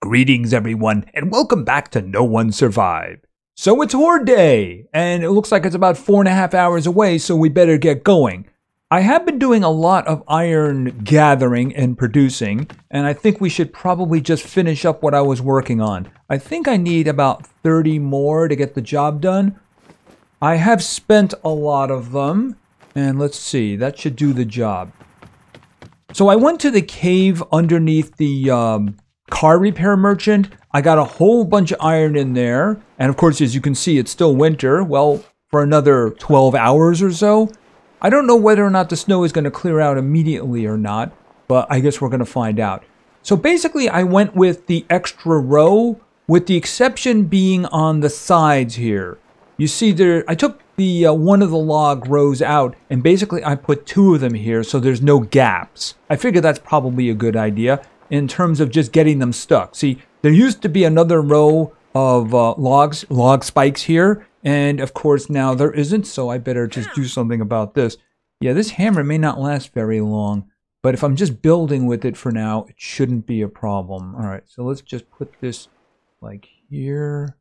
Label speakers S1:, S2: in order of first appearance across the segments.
S1: Greetings everyone, and welcome back to No One Survived. So it's Horde Day, and it looks like it's about 4.5 hours away, so we better get going. I have been doing a lot of iron gathering and producing, and I think we should probably just finish up what I was working on. I think I need about 30 more to get the job done. I have spent a lot of them, and let's see, that should do the job. So I went to the cave underneath the car repair merchant. I got a whole bunch of iron in there, and of course, as you can see, it's still winter. Well, for another 12 hours or so. I don't know whether or not the snow is going to clear out immediately or not, but I guess we're going to find out. So basically, I went with the extra row, with the exception being on the sides here. You see there, I took the one of the log rows out, and basically I put 2 of them here so there's no gaps. I figure that's probably a good idea in terms of just getting them stuck. See, there used to be another row of log spikes here, and of course now there isn't, so I better just do something about this. Yeah, this hammer may not last very long, but if I'm just building with it for now, it shouldn't be a problem. All right, so let's just put this like here.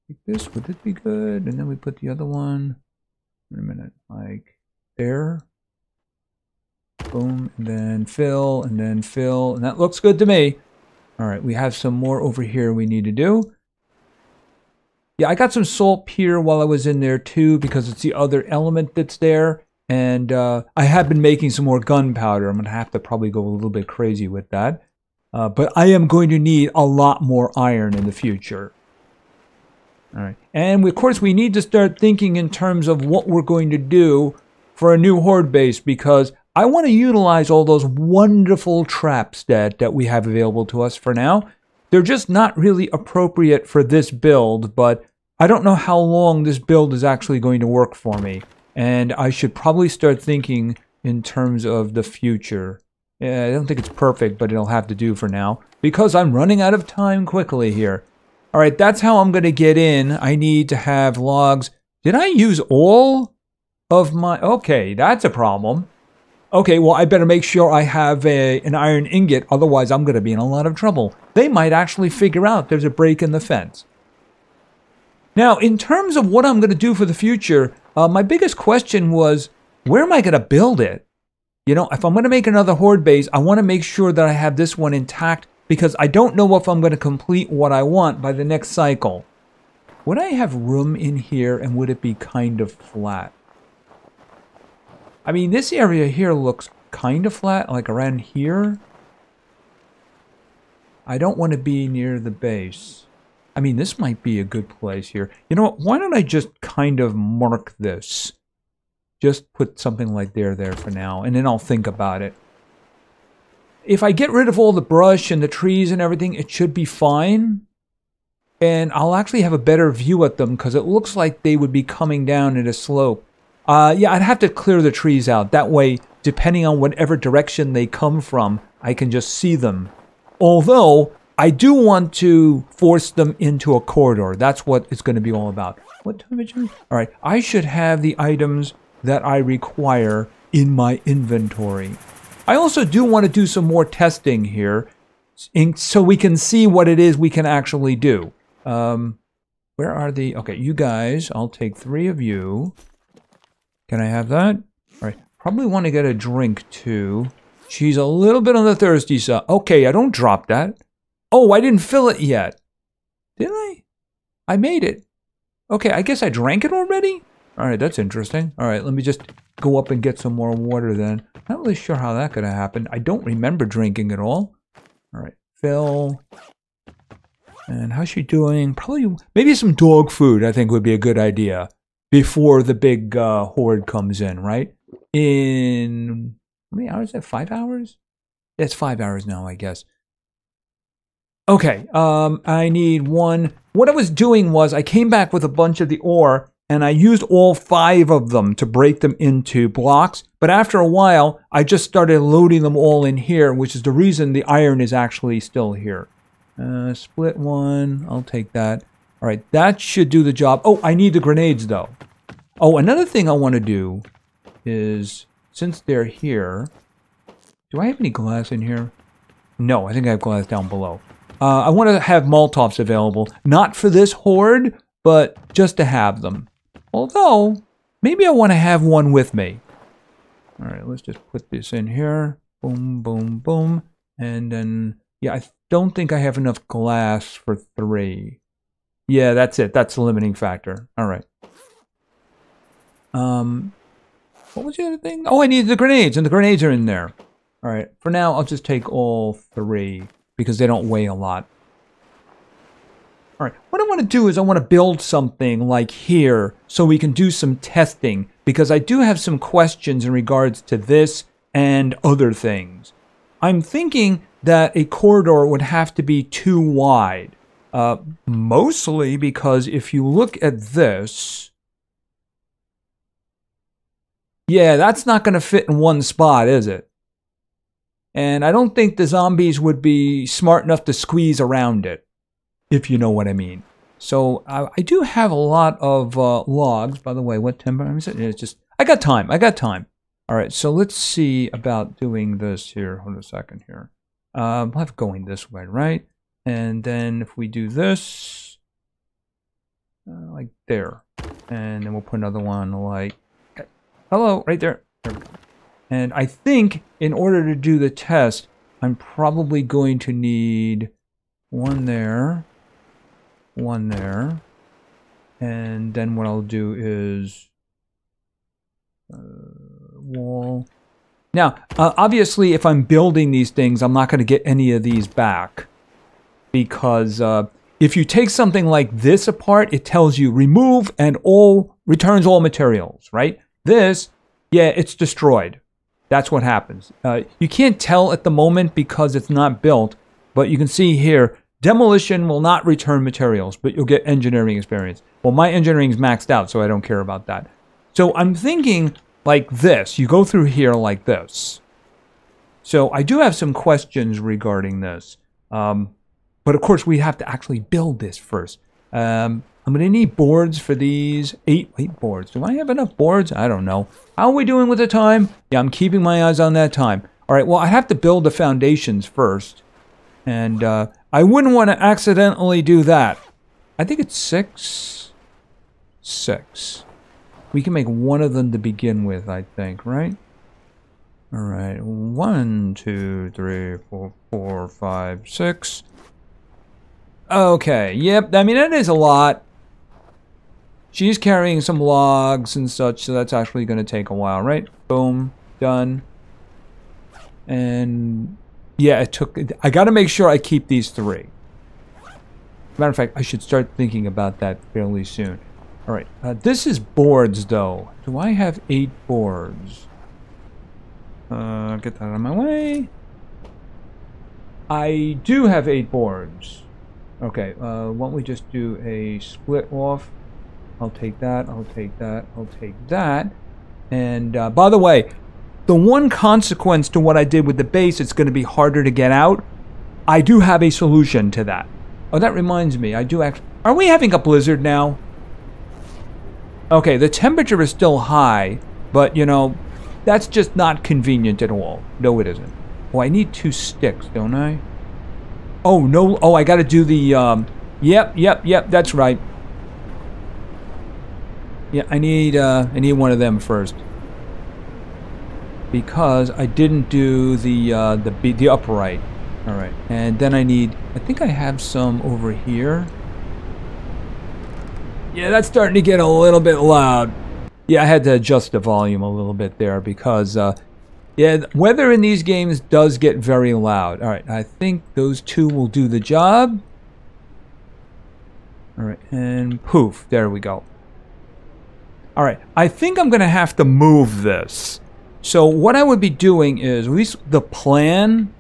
S1: Like this, would it be good? And then we put the other one, wait a minute, like there. Boom, and then fill, and then fill, and that looks good to me. All right, we have some more over here we need to do. Yeah, I got some saltpeter while I was in there too, because it's the other element that's there. And I have been making some more gunpowder. I'm going to have to probably go a little bit crazy with that. But I am going to need a lot more iron in the future. All right, and of course we need to start thinking in terms of what we're going to do for a new horde base, because I want to utilize all those wonderful traps that we have available to us for now. They're just not really appropriate for this build, but I don't know how long this build is actually going to work for me. And I should probably start thinking in terms of the future. I don't think it's perfect, but it'll have to do for now, because I'm running out of time quickly here. All right, that's how I'm going to get in. I need to have logs. Did I use all of my... Okay, that's a problem. Okay, well, I better make sure I have an iron ingot, otherwise I'm going to be in a lot of trouble. They might actually figure out there's a break in the fence. Now, in terms of what I'm going to do for the future, my biggest question was, where am I going to build it? You know, if I'm going to make another horde base, I want to make sure that I have this one intact, because I don't know if I'm going to complete what I want by the next cycle. Would I have room in here, and would it be kind of flat? I mean, this area here looks kind of flat, like around here. I don't want to be near the base. I mean, this might be a good place here. You know what? Why don't I just kind of mark this? Just put something like there for now, and then I'll think about it. If I get rid of all the brush and the trees and everything, it should be fine. And I'll actually have a better view at them, because it looks like they would be coming down at a slope. Yeah, I'd have to clear the trees out. That way, depending on whatever direction they come from, I can just see them. Although, I do want to force them into a corridor. That's what it's going to be all about. What time is it? All right, I should have the items that I require in my inventory. I also do want to do some more testing here, so we can see what it is we can actually do. Where are the... Okay, you guys, I'll take 3 of you. Can I have that? All right. Probably want to get a drink, too. She's a little bit on the thirsty side. Okay, I don't drop that. Oh, I didn't fill it yet. Did I? I made it. Okay, I guess I drank it already? All right, that's interesting. All right, let me just go up and get some more water then. Not really sure how that could have happened. I don't remember drinking at all. All right, fill. And how's she doing? Probably, maybe some dog food I think would be a good idea. Before the big horde comes in, right? In, how many hours is that? 5 hours? It's 5 hours now, I guess. Okay, I need 1. What I was doing was I came back with a bunch of the ore, and I used all 5 of them to break them into blocks. But after a while, I just started loading them all in here, which is the reason the iron is actually still here. Split 1, I'll take that. All right, that should do the job. Oh, I need the grenades, though. Oh, another thing I want to do is, since they're here, do I have any glass in here? No, I think I have glass down below. I want to have Molotovs available. Not for this horde, but just to have them. Although, maybe I want to have one with me. Alright, let's just put this in here. Boom, boom, boom. And then, yeah, I don't think I have enough glass for 3. Yeah, that's it. That's the limiting factor. Alright. What was the other thing? Oh, I need the grenades, and the grenades are in there. Alright, for now, I'll just take all 3, because they don't weigh a lot. Alright, what I want to do is I want to build something like here, so we can do some testing, because I do have some questions in regards to this and other things. I'm thinking that a corridor would have to be too wide. Mostly because if you look at this... Yeah, that's not going to fit in one spot, is it? And I don't think the zombies would be smart enough to squeeze around it, if you know what I mean. So I do have a lot of logs. By the way, what timber is it? It's just, I got time. All right, so let's see about doing this here. Hold on a second here. We'll have it going this way, right? And then if we do this, like there. And then we'll put another one like, hello, right there. There we go. And I think in order to do the test, I'm probably going to need one there, and then what I'll do is wall. Now, obviously, if I'm building these things, I'm not going to get any of these back, because if you take something like this apart, it tells you remove and returns all materials, right? This, yeah, it's destroyed. That's what happens. You can't tell at the moment because it's not built, but you can see here, demolition will not return materials, but you'll get engineering experience. Well, my engineering is maxed out, so I don't care about that. So I'm thinking like this. You go through here like this. So I do have some questions regarding this. But of course, we have to actually build this first. I'm going to need boards for these. 8 boards. Do I have enough boards? I don't know. How are we doing with the time? Yeah, I'm keeping my eyes on that time. All right, well, I have to build the foundations first. And I wouldn't want to accidentally do that. I think it's 6. 6. We can make one of them to begin with, I think, right? All right, 1, 2, 3, 4, 5, 6. Okay, yep, I mean, that is a lot. She's carrying some logs and such, so that's actually going to take a while, right? Boom, done. And yeah, it took... I got to make sure I keep these 3. Matter of fact, I should start thinking about that fairly soon. All right, this is boards, though. Do I have 8 boards? Get that out of my way. I do have 8 boards. Okay, why don't we just do a split off? I'll take that, I'll take that, I'll take that. And by the way, the one consequence to what I did with the base, it's going to be harder to get out. I do have a solution to that. Oh, that reminds me, I do actually... Are we having a blizzard now? Okay, the temperature is still high, but, you know, that's just not convenient at all. No, it isn't. Oh, I need 2 sticks, don't I? Oh, no. Oh, I got to do the, Yep, that's right. Yeah, I need one of them first. Because I didn't do the upright. All right. And then I think I have some over here. Yeah, that's starting to get a little bit loud. Yeah, I had to adjust the volume a little bit there because, yeah, weather in these games does get very loud. All right, I think those 2 will do the job. All right, and poof, there we go. All right, I think I'm going to have to move this. So what I would be doing is, at least the plan,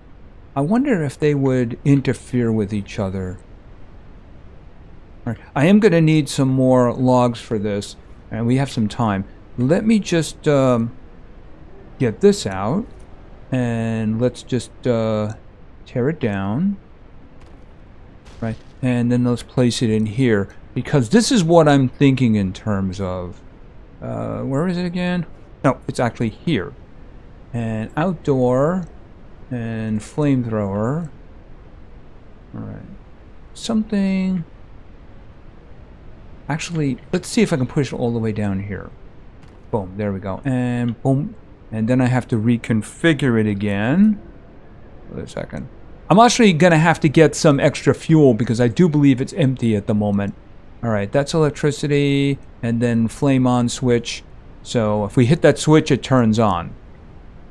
S1: I wonder if they would interfere with each other. All right, I am going to need some more logs for this, and we have some time. Let me just get this out, and let's just tear it down. Right, and then let's place it in here, because this is what I'm thinking in terms of... where is it again? No, it's actually here. And outdoor, And flamethrower. Alright. Something... Actually, let's see if I can push it all the way down here. Boom, there we go. And boom. And then I have to reconfigure it again. Wait a second. I'm actually going to have to get some extra fuel because I do believe it's empty at the moment. Alright, that's electricity. And then flame on switch. So if we hit that switch, it turns on.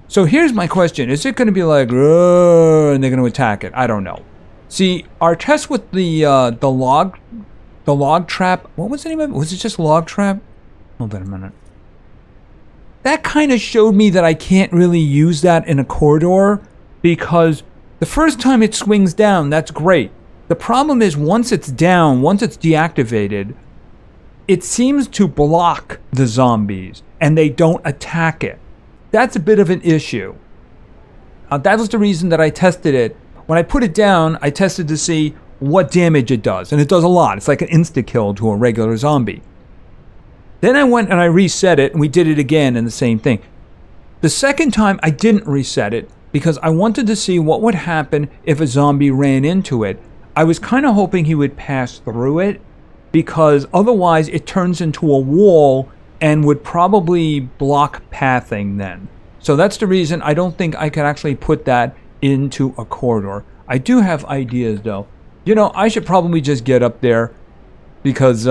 S1: So here's my question. Is it going to be like, and they're going to attack it? I don't know. See, our test with the log trap. What was the name of it? Was it just log trap? Hold on a minute. That kind of showed me that I can't really use that in a corridor because the first time it swings down, that's great. The problem is once it's down, once it's deactivated, it seems to block the zombies and they don't attack it. That's a bit of an issue. That was the reason that I tested it. When I put it down, I tested to see what damage it does. And it does a lot. It's like an insta-kill to a regular zombie. Then I went and I reset it, and we did it again, and the same thing. The second time, I didn't reset it because I wanted to see what would happen if a zombie ran into it. I was kind of hoping he would pass through it because otherwise it turns into a wall and would probably block pathing then. So that's the reason I don't think I could actually put that into a corridor. I do have ideas though. You know, I should probably just get up there because,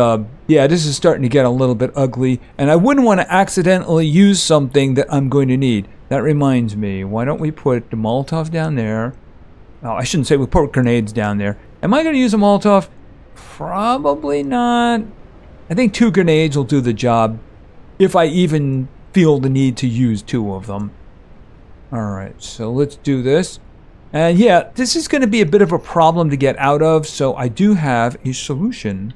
S1: yeah, this is starting to get a little bit ugly and I wouldn't want to accidentally use something that I'm going to need. That reminds me, why don't we put the Molotov down there? Oh, I shouldn't say we put grenades down there. Am I going to use a Molotov? Probably not. I think 2 grenades will do the job if I even feel the need to use 2 of them. Alright, so let's do this. And yeah, this is going to be a bit of a problem to get out of, so I do have a solution.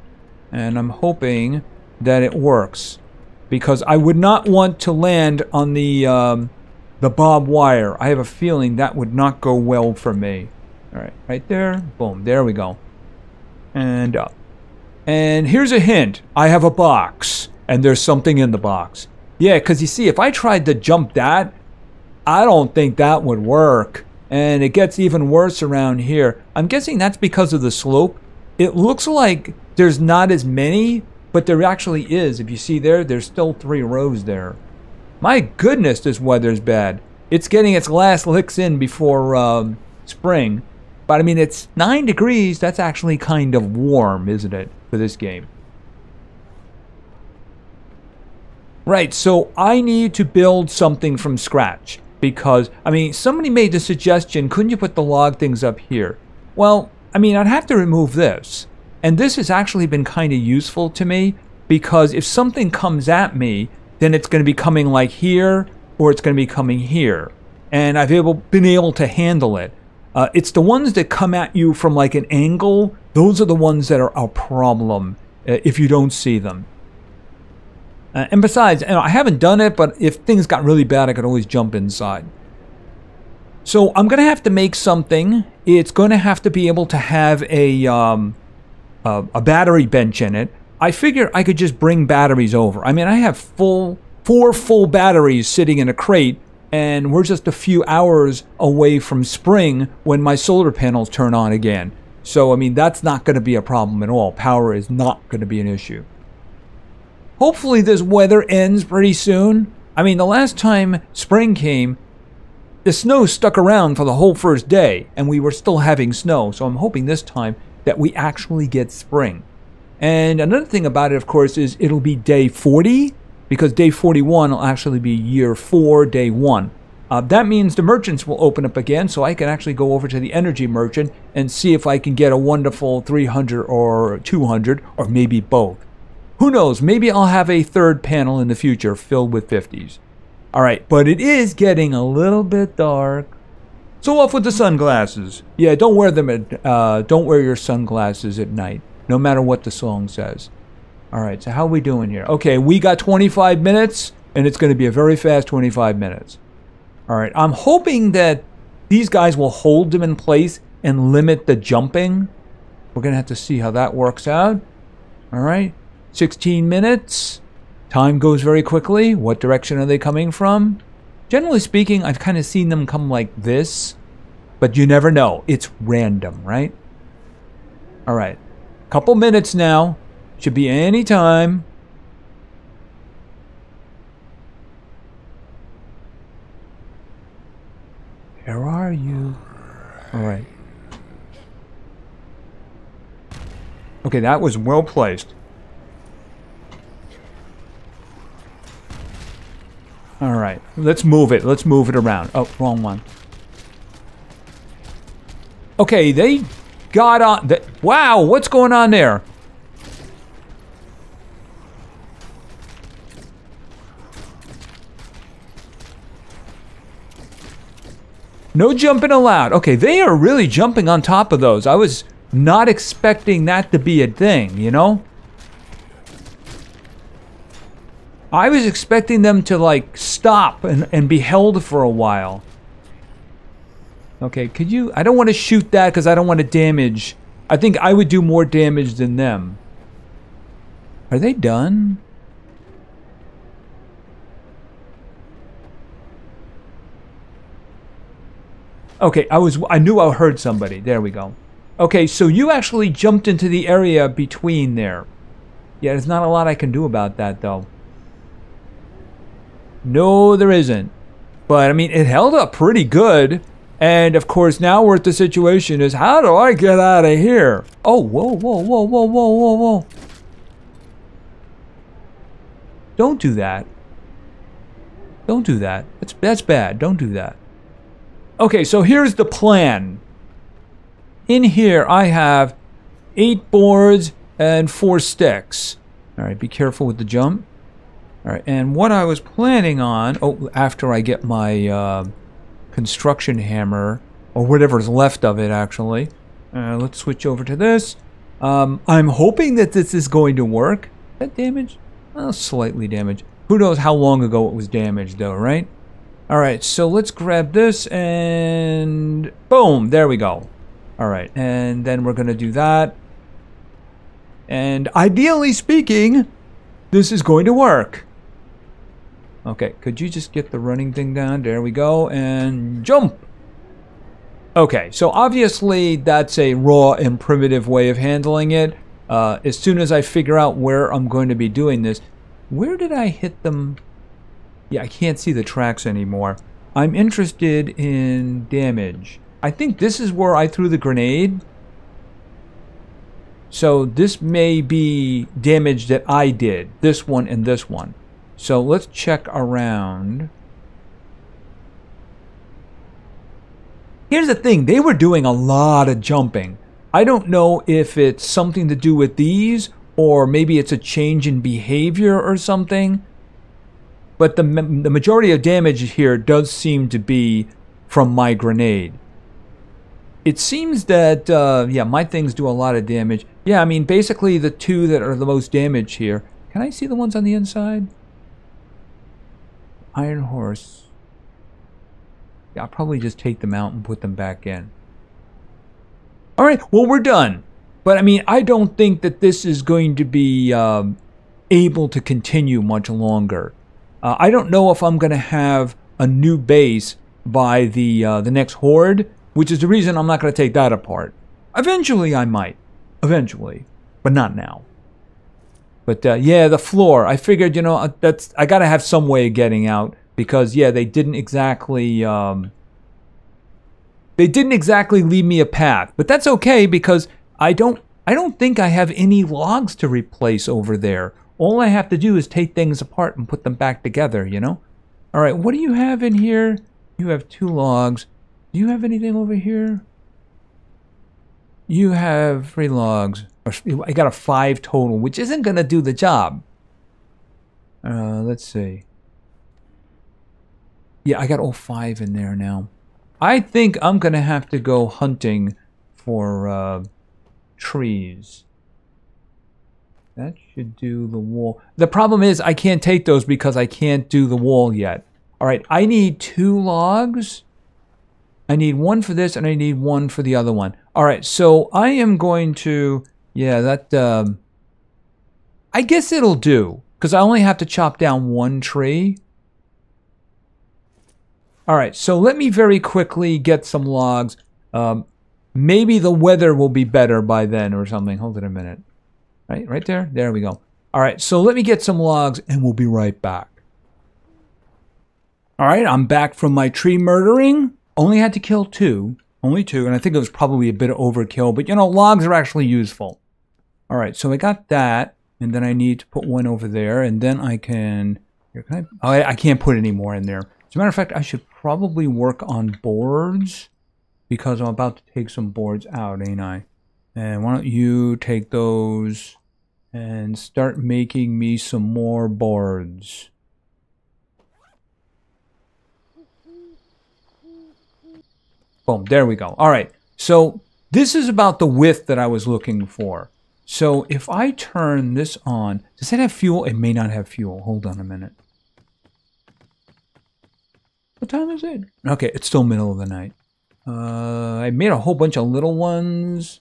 S1: And I'm hoping that it works. Because I would not want to land on the barbed wire. I have a feeling that would not go well for me. Alright, right there. Boom, there we go. And up. And here's a hint. I have a box. And there's something in the box. Yeah, because you see, if I tried to jump that, I don't think that would work. And it gets even worse around here. I'm guessing that's because of the slope. It looks like there's not as many, but there actually is. If you see there, there's still 3 rows there. My goodness, this weather's bad. It's getting its last licks in before spring. But I mean, it's 9 degrees. That's actually kind of warm, isn't it, for this game? Right, so I need to build something from scratch. Because, I mean, somebody made the suggestion, couldn't you put the log things up here? Well, I mean, I'd have to remove this. And this has actually been kind of useful to me. Because if something comes at me, then it's going to be coming like here, or it's going to be coming here. And I've been able to handle it. It's the ones that come at you from like an angle, those are the ones that are a problem if you don't see them. And besides, you know, I haven't done it, but if things got really bad, I could always jump inside. So I'm going to have to make something. It's going to have to be able to have a battery bench in it. I figure I could just bring batteries over. I mean, I have 4 full batteries sitting in a crate, and we're just a few hours away from spring when my solar panels turn on again. So, I mean, that's not going to be a problem at all. Power is not going to be an issue. Hopefully this weather ends pretty soon. I mean, the last time spring came, the snow stuck around for the whole first day, and we were still having snow. So I'm hoping this time that we actually get spring. And another thing about it, of course, is it'll be day 40, because day 41 will actually be year 4, day 1. That means the merchants will open up again, so I can actually go over to the energy merchant and see if I can get a wonderful 300 or 200, or maybe both. Who knows, maybe I'll have a 3rd panel in the future filled with 50s. Alright, but it is getting a little bit dark. So off with the sunglasses. Yeah, don't wear them don't wear your sunglasses at night, no matter what the song says. Alright, so how are we doing here? Okay, we got 25 minutes, and it's going to be a very fast 25 minutes. Alright, I'm hoping that these guys will hold them in place and limit the jumping. We're going to have to see how that works out. Alright. 16 minutes. Time goes very quickly. What direction are they coming from? Generally speaking, I've kind of seen them come like this. But you never know. It's random, right? All right. Couple minutes now. Should be any time. Where are you? All right. Okay, that was well placed. All right. Let's move it. Let's move it around. Oh, wrong one. Okay, they got on. Wow, what's going on there? No jumping allowed. Okay, they are really jumping on top of those. I was not expecting that to be a thing, you know? I was expecting them to, like, stop and be held for a while. Okay, could you... I don't want to shoot that because I don't want to damage... I think I would do more damage than them. Are they done? Okay, I knew I heard somebody. There we go. Okay, so you actually jumped into the area between there. Yeah, there's not a lot I can do about that, though. No, there isn't. But, I mean, it held up pretty good. And, of course, now we're at the situation is, how do I get out of here? Oh, whoa, whoa, whoa, whoa, whoa, whoa, whoa. Don't do that. Don't do that. That's bad. Don't do that. Okay, so here's the plan. In here, I have 8 boards and 4 sticks. All right, be careful with the jump. All right, and what I was planning on... Oh, after I get my construction hammer, or whatever's left of it, actually. Let's switch over to this. I'm hoping that this is going to work. Is that damaged? Oh, slightly damaged. Who knows how long ago it was damaged, though, right? All right, so let's grab this and boom, there we go. All right, and then we're gonna do that. And ideally speaking, this is going to work. Okay, could you just get the running thing down? There we go, and jump. Okay, so obviously that's a raw and primitive way of handling it. As soon as I figure out where I'm going to be doing this, where did I hit them? Yeah, I can't see the tracks anymore. I'm interested in damage. I think this is where I threw the grenade. So this may be damage that I did. This one and this one. So let's check around. Here's the thing. They were doing a lot of jumping. I don't know if it's something to do with these or maybe it's a change in behavior or something. But the majority of damage here does seem to be from my grenade. It seems that, yeah, my things do a lot of damage. Yeah, I mean, basically the 2 that are the most damaged here. Can I see the ones on the inside? Iron Horse. Yeah, I'll probably just take them out and put them back in. All right, well, we're done. But, I mean, I don't think that this is going to be able to continue much longer. I don't know if I'm going to have a new base by the next horde, which is the reason I'm not going to take that apart. Eventually, I might. Eventually. But not now. But, yeah, the floor. I figured, you know, I got to have some way of getting out. Because, yeah, they didn't exactly leave me a path. But that's okay because I don't think I have any logs to replace over there. All I have to do is take things apart and put them back together, you know? All right, what do you have in here? You have 2 logs. Do you have anything over here? You have 3 logs. I got a 5 total, which isn't going to do the job. Let's see. Yeah, I got all 5 in there now. I think I'm going to have to go hunting for trees. That should do the wall. The problem is I can't take those because I can't do the wall yet. All right, I need 2 logs. I need 1 for this and I need 1 for the other one. All right, so I am going to... Yeah, that... I guess it'll do because I only have to chop down 1 tree. All right, so let me very quickly get some logs. Maybe the weather will be better by then or something. Hold it a minute. Right there? There we go. All right, so let me get some logs and we'll be right back. All right, I'm back from my tree murdering. Only had to kill two. Only two, and I think it was probably a bit of overkill, but you know, logs are actually useful. All right, so I got that, and then I need to put one over there, and then I can... Here, can I can't put any more in there. As a matter of fact, I should probably work on boards, because I'm about to take some boards out, ain't I? And why don't you take those and start making me some more boards. Boom, there we go. All right, so this is about the width that I was looking for. So if I turn this on, does it have fuel? It may not have fuel. Hold on a minute. What time is it? Okay, it's still middle of the night. I made a whole bunch of little ones.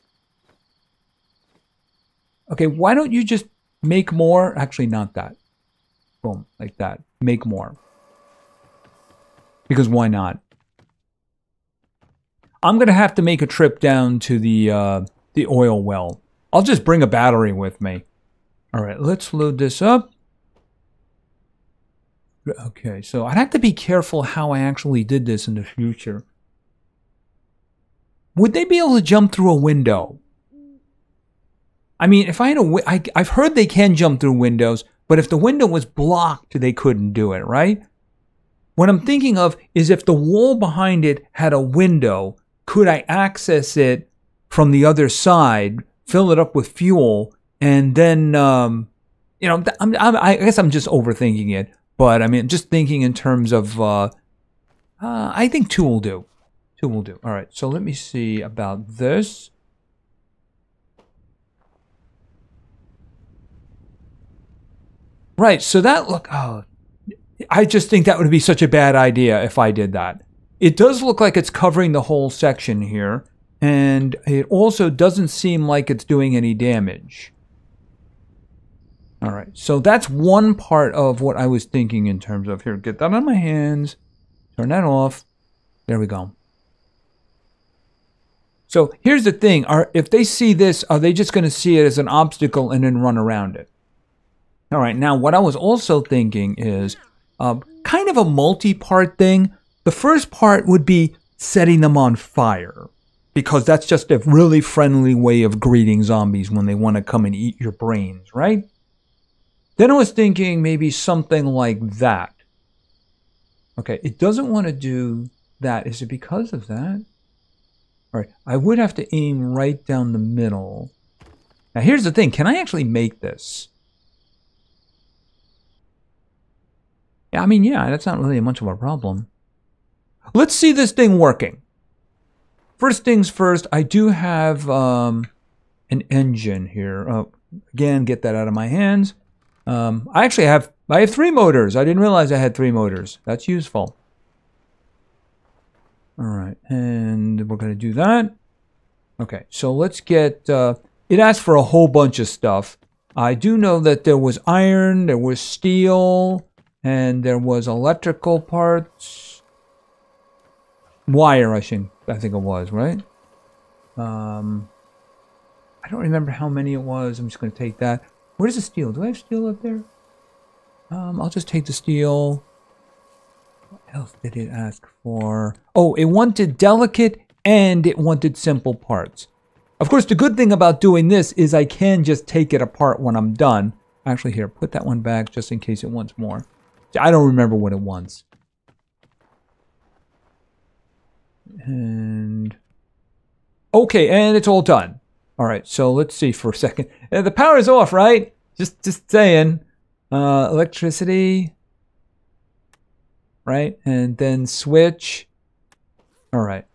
S1: Okay, why don't you just make more? Actually, not that. Boom, like that. Make more. Because why not? I'm going to have to make a trip down to the oil well. I'll just bring a battery with me. All right, let's load this up. Okay, so I'd have to be careful how I actually did this in the future. Would they be able to jump through a window? I mean, if I had I've heard they can jump through windows, but if the window was blocked, they couldn't do it, right? What I'm thinking of is if the wall behind it had a window, could I access it from the other side, fill it up with fuel, and then, you know, I guess I'm just overthinking it. But, I mean, just thinking in terms of, I think 2 will do. 2 will do. All right, so let me see about this. Right, so that look, oh, I just think that would be such a bad idea if I did that. It does look like it's covering the whole section here, and it also doesn't seem like it's doing any damage. All right, so that's one part of what I was thinking in terms of, here, get that on my hands, turn that off, there we go. So here's the thing, if they see this, are they just going to see it as an obstacle and then run around it? All right, now what I was also thinking is kind of a multi-part thing. The first part would be setting them on fire, because that's just a really friendly way of greeting zombies when they want to come and eat your brains, right? Then I was thinking maybe something like that. Okay, it doesn't want to do that. Is it because of that? All right, I would have to aim right down the middle. Now here's the thing, can I actually make this? Yeah, I mean, yeah, that's not really much of a problem. Let's see this thing working. First things first, I do have an engine here. Oh, again, get that out of my hands. I have 3 motors. I didn't realize I had 3 motors. That's useful. All right, and we're going to do that. Okay, so let's get, it asks for a whole bunch of stuff. I do know that there was iron, there was steel, and there was electrical parts. Wire, I think it was, right? I don't remember how many it was. I'm just going to take that. Where's the steel? Do I have steel up there? I'll just take the steel. What else did it ask for? Oh, it wanted delicate and it wanted simple parts. Of course, the good thing about doing this is I can just take it apart when I'm done. Actually, here, put that one back just in case it wants more. I don't remember what it wants. And okay, and it's all done. All right, so let's see for a second. The power is off, right? Just saying. Electricity. Right, and then switch. All right.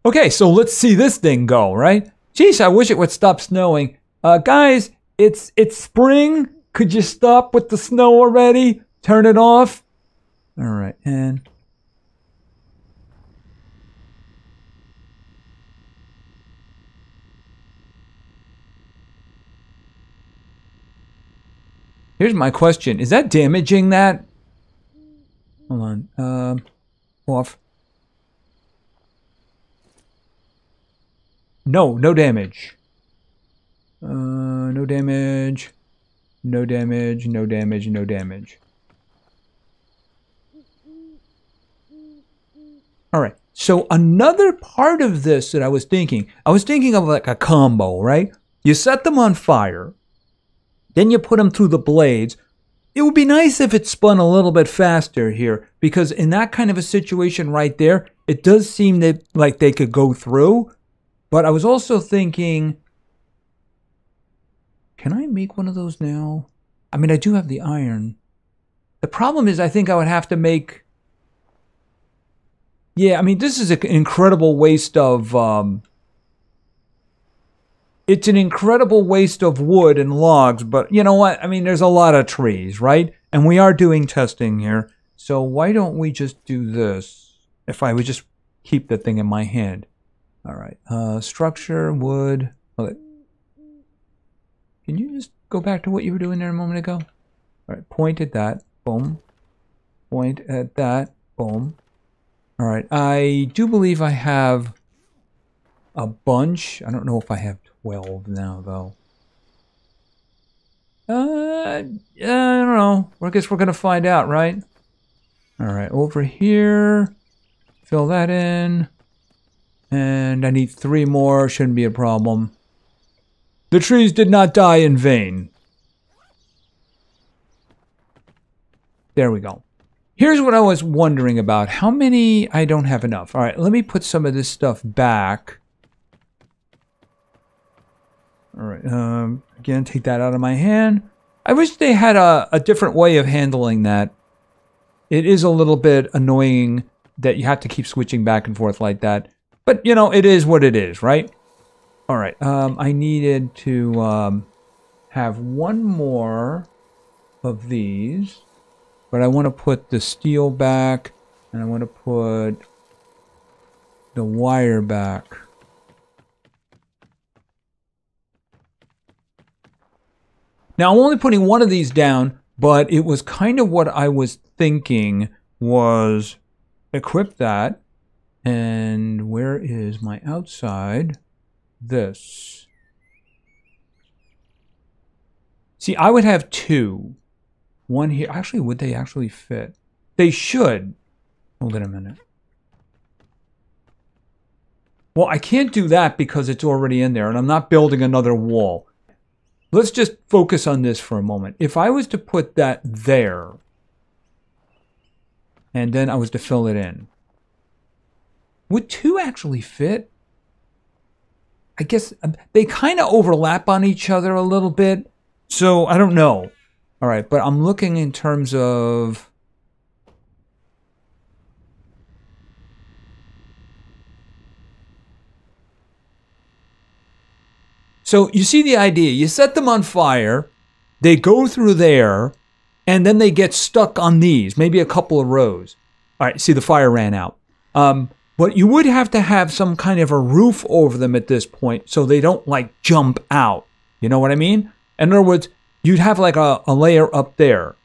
S1: Okay, so let's see this thing go, right? Geez, I wish it would stop snowing. Guys, it's spring. Could you stop with the snow already? Turn it off. All right, and here's my question. Is that damaging that? Hold on. Off. no, no damage. No damage. No damage, no damage, no damage. All right. So another part of this that I was thinking of like a combo, right? You set them on fire, then you put them through the blades. It would be nice if it spun a little bit faster here, because in that kind of a situation right there, it does seem that like they could go through. But I was also thinking, can I make one of those now? I mean, I do have the iron. The problem is I think I would have to make... Yeah, I mean, this is an incredible waste of... It's an incredible waste of wood and logs, but you know what? I mean, there's a lot of trees, right? And we are doing testing here. So why don't we just do this? If I would just keep the thing in my hand. All right. Structure, wood. Okay. Can you just go back to what you were doing there a moment ago? All right. Point at that. Boom. Point at that. Boom. All right. I do believe I have a bunch. I don't know if I have 12 now, though. I don't know. I guess we're going to find out, right? All right. Over here. Fill that in. And I need 3 more. Shouldn't be a problem. The trees did not die in vain. There we go. Here's what I was wondering about. How many? I don't have enough. All right, let me put some of this stuff back. All right, again, take that out of my hand. I wish they had a different way of handling that. It is a little bit annoying that you have to keep switching back and forth like that. But, you know, it is what it is, right? All right, I needed to have one more of these. But I want to put the steel back, and I want to put the wire back. Now, I'm only putting one of these down, but it was kind of what I was thinking was equip that. And where is my outside? This. See, I would have 2. One here. Actually, would they actually fit? They should. Hold it a minute. Well, I can't do that because it's already in there, and I'm not building another wall. Let's just focus on this for a moment. If I was to put that there, and then I was to fill it in, would 2 actually fit? I guess they kind of overlap on each other a little bit, so I don't know. All right, but I'm looking in terms of... So you see the idea. You set them on fire, they go through there, and then they get stuck on these, maybe a couple of rows. All right, see the fire ran out. But you would have to have some kind of a roof over them at this point so they don't like jump out. You know what I mean? In other words, you'd have like a layer up there.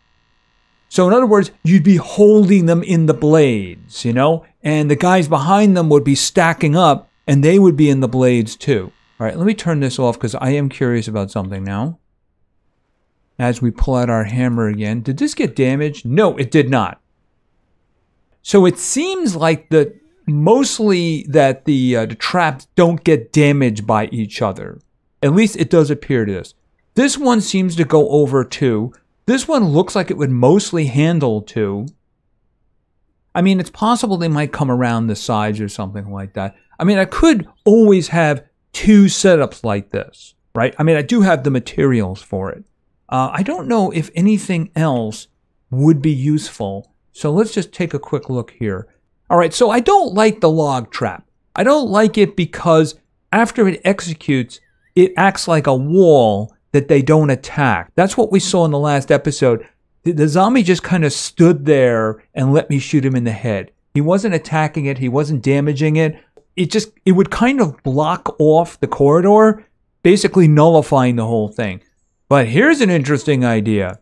S1: So in other words, you'd be holding them in the blades, you know? And the guys behind them would be stacking up and they would be in the blades too. All right, let me turn this off because I am curious about something now. As we pull out our hammer again. Did this get damaged? No, it did not. So it seems like mostly that the traps don't get damaged by each other. At least it does appear to us. This one seems to go over 2. This one looks like it would mostly handle 2. I mean, it's possible they might come around the sides or something like that. I mean, I could always have 2 setups like this, right? I mean, I do have the materials for it. I don't know if anything else would be useful. So let's just take a quick look here. All right, so I don't like the log trap. I don't like it because after it executes, it acts like a wall that they don't attack. That's what we saw in the last episode. The zombie just kind of stood there and let me shoot him in the head. He wasn't attacking it. He wasn't damaging it. It would kind of block off the corridor, basically nullifying the whole thing. But here's an interesting idea.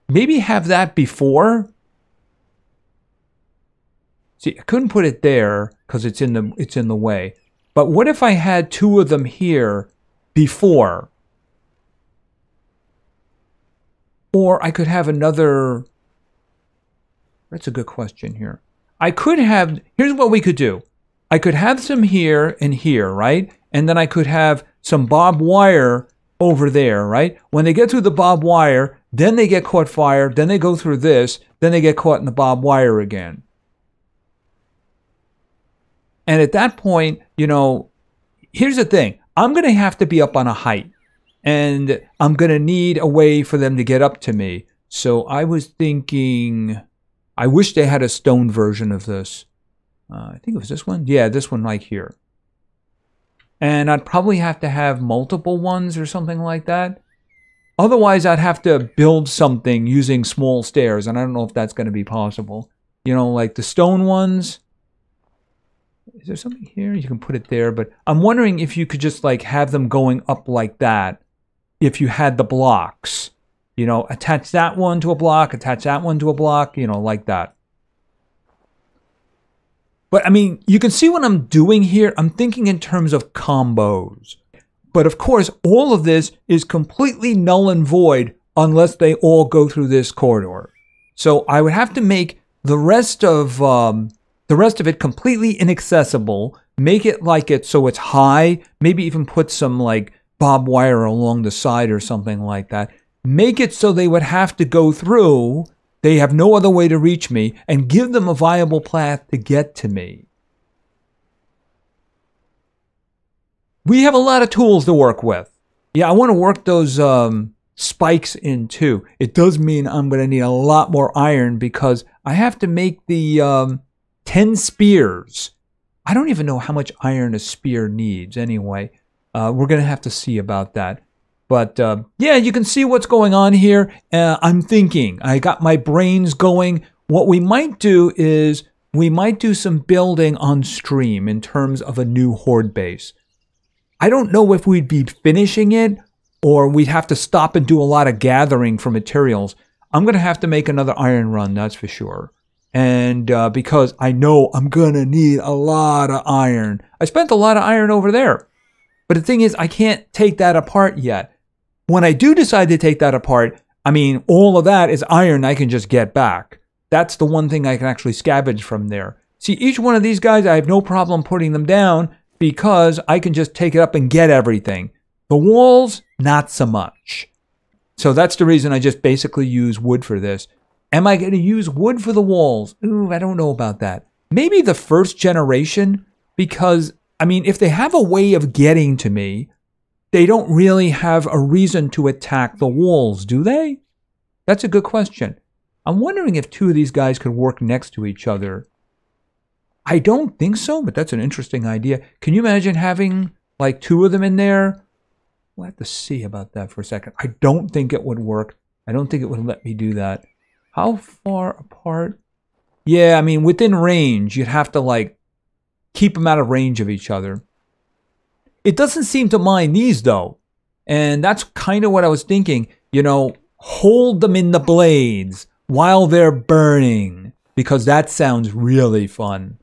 S1: Maybe have that before See, I couldn't put it there because it's in the way. But what if I had two of them here before? Or I could have another... That's a good question here. I could have... Here's what we could do. I could have some here and here, right? And then I could have some barbed wire over there, right? When they get through the barbed wire, then they get caught fire, then they go through this, then they get caught in the barbed wire again. And at that point, you know, here's the thing. I'm going to have to be up on a height. And I'm going to need a way for them to get up to me. So I was thinking, I wish they had a stone version of this. I think it was this one. Yeah, this one right here. And I'd probably have to have multiple ones or something like that. Otherwise, I'd have to build something using small stairs. And I don't know if that's going to be possible. You know, like the stone ones. Is there something here? You can put it there. But I'm wondering if you could just like have them going up like that. If you had the blocks, you know, attach that one to a block, attach that one to a block, you know, like that. But I mean, you can see what I'm doing here. I'm thinking in terms of combos. But of course, all of this is completely null and void unless they all go through this corridor. So I would have to make the rest of it completely inaccessible. Make it like it so it's high. Maybe even put some like barbed wire along the side or something like that. Make it so they would have to go through. They have no other way to reach me, and give them a viable path to get to me. We have a lot of tools to work with. Yeah, I want to work those spikes in too. It does mean I'm going to need a lot more iron because I have to make the 10 spears. I don't even know how much iron a spear needs anyway. We're going to have to see about that. But yeah, you can see what's going on here. I'm thinking. I got my brains going. What we might do is we might do some building on stream in terms of a new horde base. I don't know if we'd be finishing it or we'd have to stop and do a lot of gathering for materials. I'm going to have to make another iron run, that's for sure. And because I know I'm going to need a lot of iron. I spent a lot of iron over there. But the thing is, I can't take that apart yet. When I do decide to take that apart, I mean, all of that is iron I can just get back. That's the one thing I can actually scavenge from there. See, each one of these guys, I have no problem putting them down because I can just take it up and get everything. The walls, not so much. So that's the reason I just basically use wood for this. Am I going to use wood for the walls? Ooh, I don't know about that. Maybe the first generation, because, I mean, if they have a way of getting to me, they don't really have a reason to attack the walls, do they? That's a good question. I'm wondering if two of these guys could work next to each other. I don't think so, but that's an interesting idea. Can you imagine having like two of them in there? We'll have to see about that for a second. I don't think it would work. I don't think it would let me do that. How far apart? Yeah, I mean, within range, you'd have to like keep them out of range of each other. It doesn't seem to mind these, though. And that's kind of what I was thinking. You know, hold them in the blades while they're burning. Because that sounds really fun.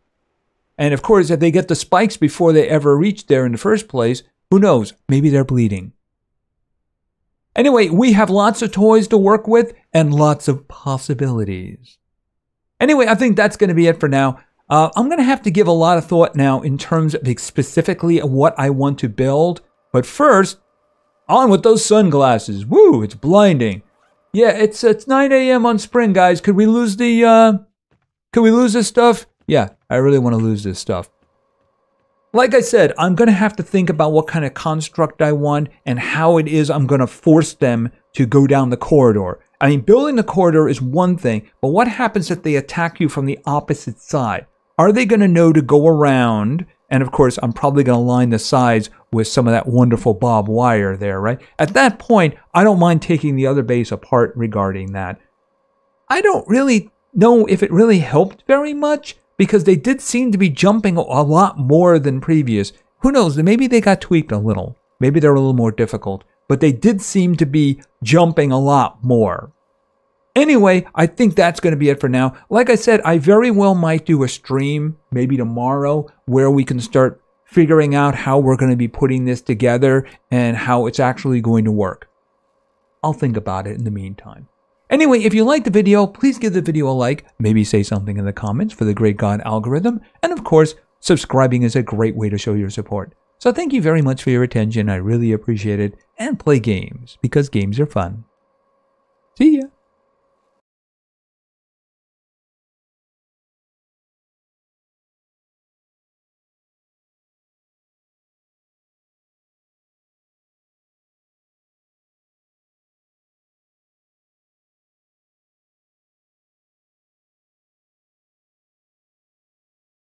S1: And of course, if they get the spikes before they ever reach there in the first place, who knows? Maybe they're bleeding. Anyway, we have lots of toys to work with and lots of possibilities. Anyway, I think that's going to be it for now. I'm going to have to give a lot of thought now in terms of specifically what I want to build. But first, on with those sunglasses. Woo, it's blinding. Yeah, it's 9 a.m. on spring, guys. Could we lose this stuff? Yeah, I really want to lose this stuff. Like I said, I'm going to have to think about what kind of construct I want and how it is I'm going to force them to go down the corridor. I mean, building the corridor is one thing, but what happens if they attack you from the opposite side? Are they going to know to go around? And of course, I'm probably going to line the sides with some of that wonderful barbed wire there, right? At that point, I don't mind taking the other base apart regarding that. I don't really know if it really helped very much because they did seem to be jumping a lot more than previous. Who knows? Maybe they got tweaked a little. Maybe they're a little more difficult. But they did seem to be jumping a lot more. Anyway, I think that's going to be it for now. Like I said, I very well might do a stream, maybe tomorrow, where we can start figuring out how we're going to be putting this together and how it's actually going to work. I'll think about it in the meantime. Anyway, if you liked the video, please give the video a like, maybe say something in the comments for the Great God algorithm, and of course, subscribing is a great way to show your support. So thank you very much for your attention, I really appreciate it, and play games, because games are fun. See ya!